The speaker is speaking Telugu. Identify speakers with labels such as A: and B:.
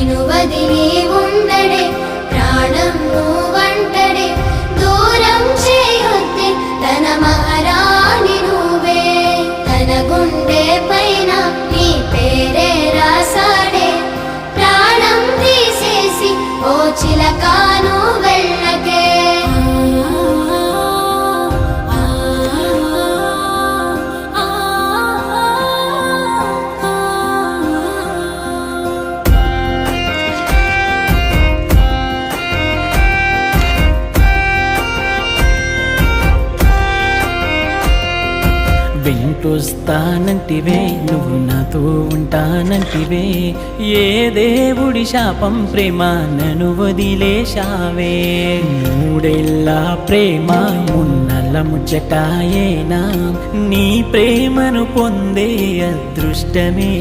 A: నిన్ను వదిలి ఉండడే ప్రాణం నువ్వంటడే దూరం చేయొద్దే తన మహారాణి నువ్వే తన గుండె పైన నీ పేరే రాసాడే ప్రాణం తీసేసి ఓ చిలకాను వెళ్ళకే
B: వెంటొస్తానంటివే నువ్వు నాతో ఉంటానంటివే ఏ దేవుడి శాపం ప్రేమ నన్ను వదిలేశావే మూడేళ్ళ ప్రేమ మున్నల ముచ్చటాయేనా నీ ప్రేమను పొందే అదృష్టమే